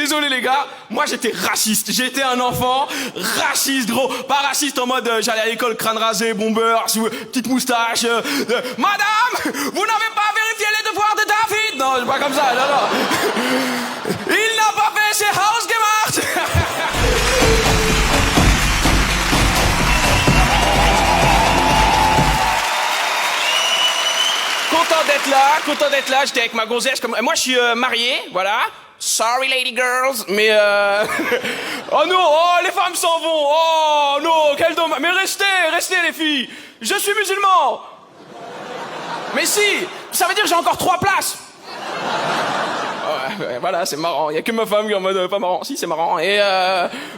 Désolé les gars, moi j'étais raciste. J'étais un enfant raciste, gros. Pas raciste en mode j'allais à l'école crâne rasé, bomber, petite moustache. Madame, vous n'avez pas vérifié les devoirs de David. Non, c'est pas comme ça, non, non. Il n'a pas fait ses Hausgemacht. Content d'être là, j'étais avec ma gonzesse, moi je suis marié, voilà. Sorry lady girls, mais oh non, oh les femmes s'en vont, oh non, quel dommage, mais restez les filles, je suis musulman. Mais si, ça veut dire que j'ai encore 3 places. Ouais, voilà, c'est marrant, il y a que ma femme qui est en mode pas marrant, si c'est marrant, et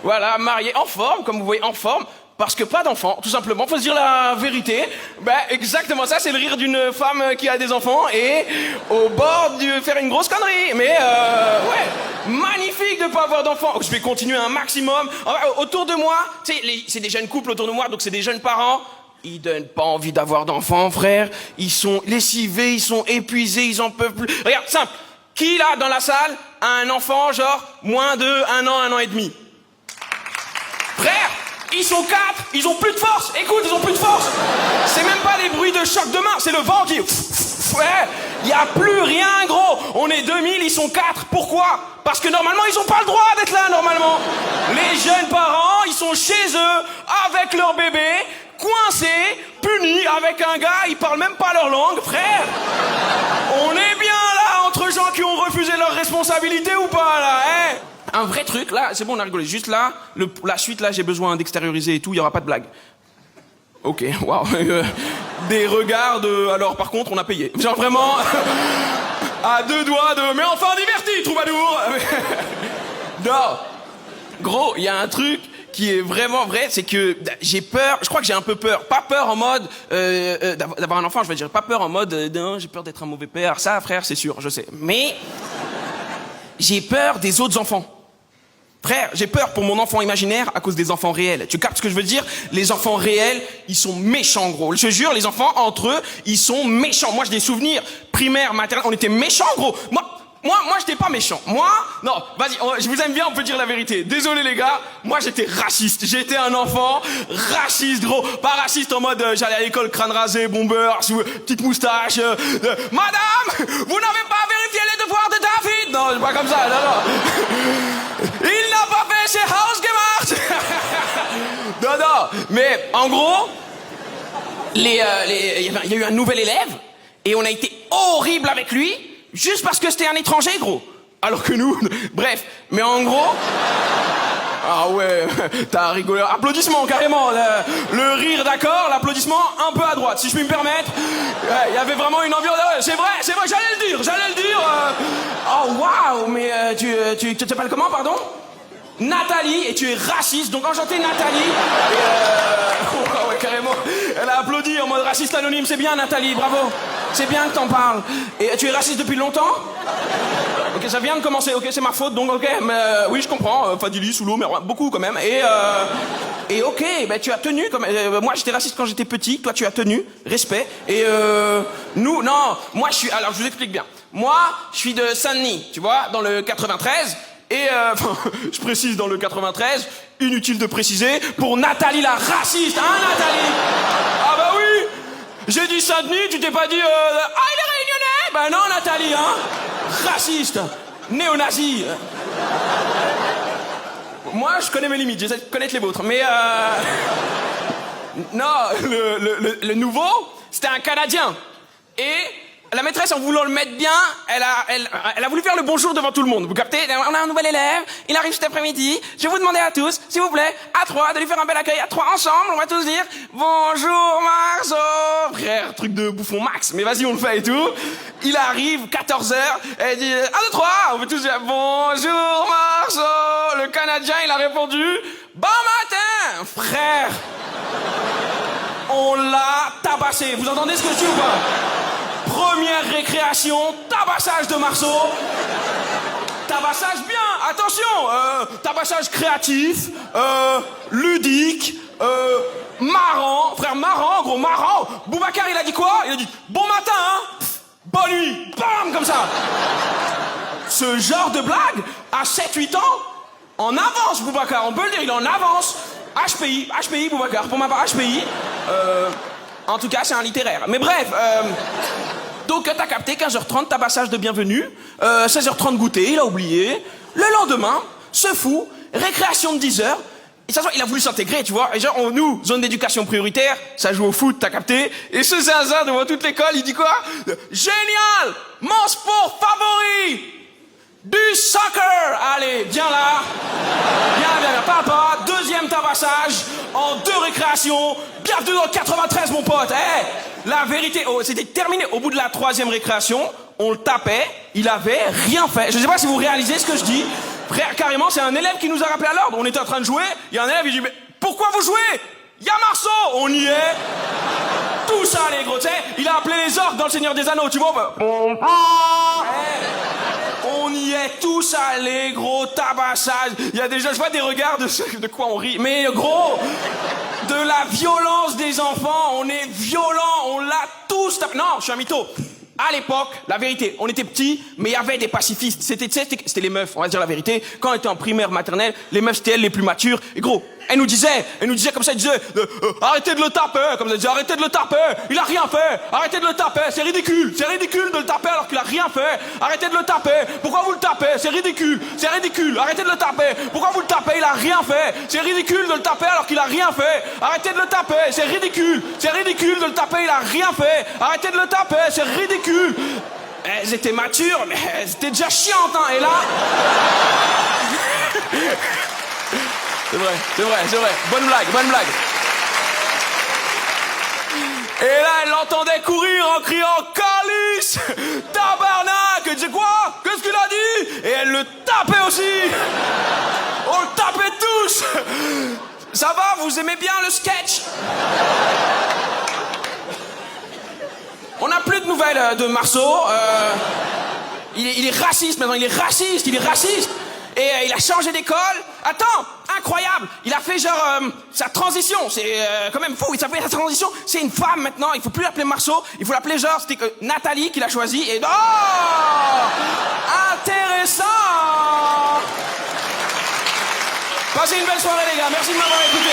voilà, marié, en forme, comme vous voyez, en forme. Parce que pas d'enfants, tout simplement, faut se dire la vérité. Ben, exactement ça, c'est le rire d'une femme qui a des enfants et au bord de faire une grosse connerie. Mais ouais, magnifique de pas avoir d'enfants. Je vais continuer un maximum. Autour de moi, tu sais, c'est des jeunes couples autour de moi, donc c'est des jeunes parents. Ils donnent pas envie d'avoir d'enfants, frère. Ils sont lessivés, ils sont épuisés, ils en peuvent plus. Regarde, simple. Qui, là, dans la salle, a un enfant, genre, moins de 1 an et demi? Frère, ils sont 4, ils ont plus de force. Écoute, ils ont plus de force. C'est même pas des bruits de choc de main, c'est le vent qui... Ouais, y a plus rien, gros. On est 2000, ils sont 4. Pourquoi? Parce que normalement, ils ont pas le droit d'être là, normalement. Les jeunes parents, ils sont chez eux, avec leur bébé, coincés, punis, avec un gars, ils parlent même pas leur langue, frère. On est bien là, entre gens qui ont refusé leurs responsabilités ou pas, là, hein? Un vrai truc, là, c'est bon, on a rigolé. Juste là, la suite, là, j'ai besoin d'extérioriser et tout, il y aura pas de blague. Ok, waouh. Des regards de... Alors, par contre, on a payé. Genre vraiment... à 2 doigts de... Mais enfin diverti, troubadour. Non. Gros, il y a un truc qui est vraiment vrai, c'est que j'ai peur, je crois que j'ai un peu peur. Pas peur en mode d'avoir un enfant, je veux dire. Pas peur en mode... non, j'ai peur d'être un mauvais père. Ça, frère, c'est sûr, je sais. Mais... j'ai peur des autres enfants. Frère, j'ai peur pour mon enfant imaginaire à cause des enfants réels. Tu captes ce que je veux dire? Les enfants réels, ils sont méchants, gros. Je te jure, les enfants, entre eux, ils sont méchants. Moi, j'ai des souvenirs primaires, maternels, on était méchants, gros. Moi, j'étais pas méchant. Moi, non, vas-y, je vous aime bien, on peut dire la vérité. Désolé les gars, moi j'étais raciste. J'étais un enfant raciste, gros. Pas raciste en mode j'allais à l'école crâne rasé, bomber, petite moustache. Madame, vous n'avez pas vérifié les devoirs de David. Non, c'est pas comme ça, non, non. Il n'a pas fait ses Hausgemacht. Non, non, mais en gros, il y a eu un nouvel élève et on a été horrible avec lui. Juste parce que c'était un étranger, gros. Alors que nous... Bref, mais en gros... Ah ouais, t'as rigolé. Applaudissements, carrément. Le rire, d'accord. L'applaudissement, un peu à droite, si je puis me permettre. Il y avait vraiment une ambiance... C'est vrai, j'allais le dire. Oh, waouh, mais tu t'appelles comment, pardon? Nathalie, et tu es raciste, donc enchanté Nathalie. Oh, ouais, carrément. Elle a applaudi en mode raciste anonyme, c'est bien Nathalie, bravo. C'est bien que t'en parles. Et tu es raciste depuis longtemps? Ok, ça vient de commencer, ok, c'est ma faute, donc ok, mais oui, je comprends, Fadili, sous l'eau, mais beaucoup quand même. Et ok, ben tu as tenu, comme moi j'étais raciste quand j'étais petit, toi tu as tenu, respect. Et nous, non, moi alors je vous explique bien. Moi, je suis de Saint-Denis, tu vois, dans le 93. Et je précise dans le 93, inutile de préciser, pour Nathalie la raciste, hein Nathalie? Ah bah oui, j'ai dit Saint-Denis, tu t'es pas dit il est réunionnais? Bah non Nathalie, hein, raciste, néo-nazi. Moi je connais mes limites, j'essaie de connaître les vôtres, mais non, le nouveau, c'était un Canadien. Et la maîtresse, en voulant le mettre bien, elle a voulu faire le bonjour devant tout le monde. Vous captez? On a un nouvel élève, il arrive cet après-midi. Je vais vous demander à tous, s'il vous plaît, à 3, de lui faire un bel accueil. À 3, ensemble, on va tous dire « Bonjour Marceau !» Frère, truc de bouffon max, mais vas-y, on le fait et tout. Il arrive, 14h, elle dit « 1, 2, 3 !» On veut tous dire « Bonjour Marceau !» Le Canadien, il a répondu « Bon matin !» Frère, on l'a tabassé. Vous entendez ce que je dis ou pas? Première récréation, tabassage de Marceau. Tabassage bien, attention, tabassage créatif, ludique, marrant, frère marrant, gros marrant. Boubacar il a dit quoi? Il a dit bon matin, hein, bonne nuit, bam, comme ça. Ce genre de blague, à 7-8 ans, en avance, Boubacar, on peut le dire, il est en avance. HPI, Boubacar, pour ma part, HPI. En tout cas, c'est un littéraire. Mais bref, donc t'as capté, 15h30, tabassage de bienvenue, 16h30 goûter, il a oublié. Le lendemain, ce fou, récréation de 10h, et ça, il a voulu s'intégrer, tu vois. Et genre, nous, zone d'éducation prioritaire, ça joue au foot, t'as capté. Et ce zinzin devant toute l'école, il dit quoi? Génial! Mon sport favori! Du soccer! Allez, viens là. Viens, papa, deuxième tabassage, en 2 récréations. Bienvenue dans le 93, mon pote. La vérité, c'était terminé. Au bout de la 3e récréation, on le tapait, il avait rien fait. Je sais pas si vous réalisez ce que je dis. Frère, carrément, c'est un élève qui nous a rappelé à l'ordre. On était en train de jouer, il y a un élève, il dit, mais pourquoi vous jouez? Il y a Marceau! On y est. Tout ça, les gros, tu sais, il a appelé les orques dans le Seigneur des Anneaux, tu vois. On y est tous allés, gros, tabassage. Il y a déjà, je vois des regards de quoi on rit. Mais gros, de la violence des enfants, on est violents, on l'a tous tapé. Non, je suis un mytho. À l'époque, la vérité, on était petits, mais il y avait des pacifistes. C'était les meufs, on va dire la vérité. Quand on était en primaire, maternelle, les meufs, c'était elles les plus matures. Et gros, elles nous disaient comme ça, elles disaient, arrêtez de le taper, comme ça, elles disaient, arrêtez de le taper, il a rien fait, arrêtez de le taper, c'est ridicule de le taper alors qu'il a rien fait, arrêtez de le taper, pourquoi vous le tapez, c'est ridicule, arrêtez de le taper, pourquoi vous le tapez, il a rien fait, c'est ridicule de le taper alors qu'il a rien fait, arrêtez de le taper, c'est ridicule de le taper, il a rien fait, arrêtez de le taper, c'est ridicule. Elles étaient matures, mais elles étaient déjà chiantes, hein, et là... C'est vrai. Bonne blague. Et là, elle l'entendait courir en criant « Calice ! Tabarnak !» Elle disait « Quoi ? Qu'est-ce qu'il a dit ?» Et elle le tapait aussi. On le tapait tous. Ça va, vous aimez bien le sketch? On n'a plus de nouvelles de Marceau. Il est raciste maintenant, il est raciste. Et il a changé d'école. Attends, incroyable. Il a fait genre sa transition. C'est quand même fou. Il a fait sa transition. C'est une femme maintenant. Il faut plus l'appeler Marceau. Il faut l'appeler genre c'était Nathalie qu'il a choisi. Et oh, intéressant. Passez une belle soirée les gars. Merci de m'avoir écouté.